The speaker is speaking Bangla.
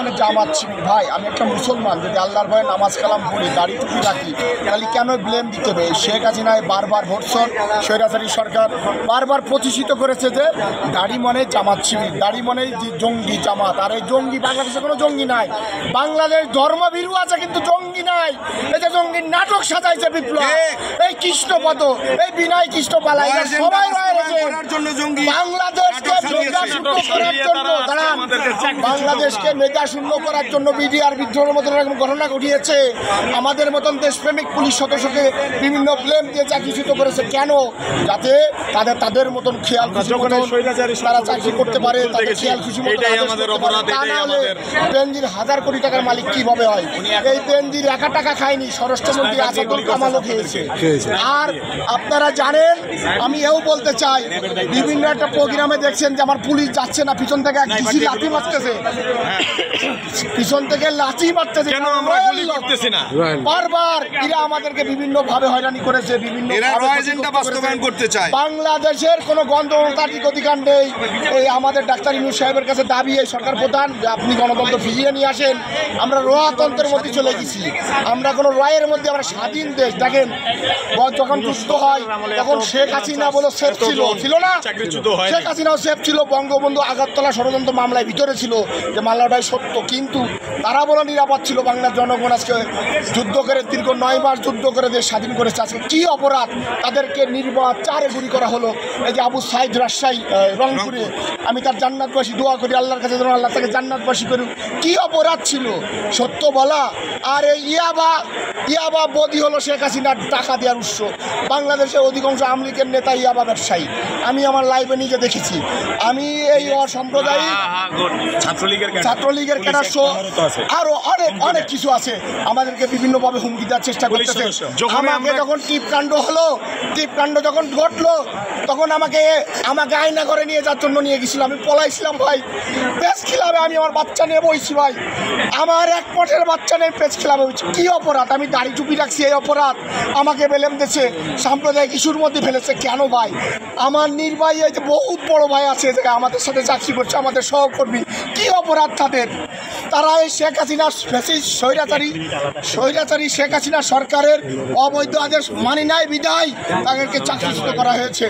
মানে জামাত শিবির। ভাই আমি একটা মুসলমান, যদি আল্লাহর ভয়ে নামাজ কালাম পড়ি, দাড়ি টুপি রাখি, তাহলে কেন ব্লেম দিতে হবে? শেখ হাসিনায় বারবার ভোটসন স্বৈরাচারী সরকার বারবার প্রতিষ্ঠিত করেছে যে দাড়ি মানে জামাত শিবির, দাড়ি মানে যে জঙ্গি জামাত। আর এই জঙ্গি, বাংলাদেশে কোনো জঙ্গি নাই, বাংলাদেশ ধর্মভীরু আছে কিন্তু জঙ্গি নাই। এই যে জঙ্গির নাটক সাজাইছে বিপ্লব, এই কৃষ্ণপদ, এই বিনয় কৃষ্ণ পালাই, সবাই রয়েছে বাংলাদেশকে মেধাশূন্য করার জন্য। দাঁড়ান, বাংলাদেশকে মেধাশূন্য করার জন্য বিডিআর বিদ্রোহের মতন এরকম ঘটনা ঘটিয়েছে। আমাদের মতন দেশপ্রেমিক পুলিশ সদস্যকে বিভিন্ন ব্লেম দিয়ে চাকরিচ্যুত করেছে। কেন? যাতে তাদের মতন খেয়াল খুশি তারা চাকরি করতে পারে, তাদের খেয়াল খুশি মতো। তা না হলে বেনজির 1000 কোটি টাকার মালিক কিভাবে হয়? এই বেনজির একা টাকা খায়নি, স্বরাষ্ট্রমন্ত্রী আসাদুল কামালও খেয়েছে। আর আপনারা জানেন, আমি এও বলতে চাই, বিভিন্ন একটা প্রোগ্রামে দেখছেন যে আমার পুলিশ যাচ্ছে না, পিছন থেকে এক ডিসি লাঠি মারতেছে, পিছন থেকে লাঠি মারতেছে। বারবার এরা আমাদেরকে বিভিন্ন ভাবে হয়রানি করেছে, বিভিন্ন বাংলাদেশের কোনো গণতান্ত্রিক অধিকার নেই। এই আমাদের ডাক্তার ইউনূস সাহেবের কাছে দাবি, এই সরকার প্রধান, যে আপনি গণতন্ত্র ফিরিয়ে নিয়ে আসেন। আমরা রয়াতন্ত্রের মধ্যে চলে গেছি, আমরা কোনো রয়ের মধ্যে, আমরা স্বাধীন দেশ। দেখেন যখন যুদ্ধ হয় তখন শেখ হাসিনা বলে সেফ ছিল না? শেখ হাসিনাও সেফ ছিল, বঙ্গবন্ধু আগরতলা ষড়যন্ত্র মামলায় ভিতরে ছিল, যে মামলাটাই সত্য, কিন্তু তারা বলে নিরাপদ ছিল। বাংলার জনগণ আজকে যুদ্ধ করে দীর্ঘ 9 মাস যুদ্ধ করে দেশ স্বাধীন করেছে। আজকে কী অপরাধ তাদেরকে নির্বাচারে গুলি করা হলো? এই যে আবু সাইদ রাজশাহী রংপুরে, আমি তার জান্নাতবাসী দোয়া করি, আল্লাহর কাছে যেন আল্লাহ তাকে জান্নাতবাসী করুক। কী অপরাধ ছিল? সত্য বলা। আর এই ইয়াবা বদি হলো শেখ হাসিনার টাকা দেওয়ার উৎস। বাংলাদেশে অধিকাংশ আওয়ামী লীগের নেতা ইয়াবা ব্যবসায়ী, আমি আমার লাইভে নিজে দেখেছি। আমি এই অসাম্প্রদায়িক ছাত্রলীগের কেনার আরো অনেক কিছু আছে, আমাদেরকে বিভিন্নভাবে হুমকি দেওয়ার চেষ্টা করতেছে। আমাকে যখন টিপকাণ্ড যখন ঘটলো, তখন আমাকে আয়না করে নিয়ে যাওয়ার জন্য নিয়ে গেছিল। আমি পলাইছিলাম ভাই, প্রেস ক্লাবে আমি আমার বাচ্চা নিয়ে বইছি ভাই, আমার এক পটের বাচ্চা নিয়ে প্রেস ক্লাবে বইছি। কী অপরাধ? আমি দাড়ি টুপি রাখছি, এই অপরাধ? আমাকে বেলেম দিচ্ছে, সাম্প্রদায়িক ইস্যুর মধ্যে ফেলেছে। কেন ভাই? আমার নির্বাহী এই যে বহুত বড় ভাই আছে, আমাদের সাথে চাকরি করছে, আমাদের সহকর্মী, কী অপরাধ তাদের? তারা এই শেখ হাসিনা স্বৈরাচারী শেখ হাসিনা সরকারের অবৈধ আদেশ মানি নাই বিদায় তাদেরকে চাকরিচ্যুত করা হয়েছে।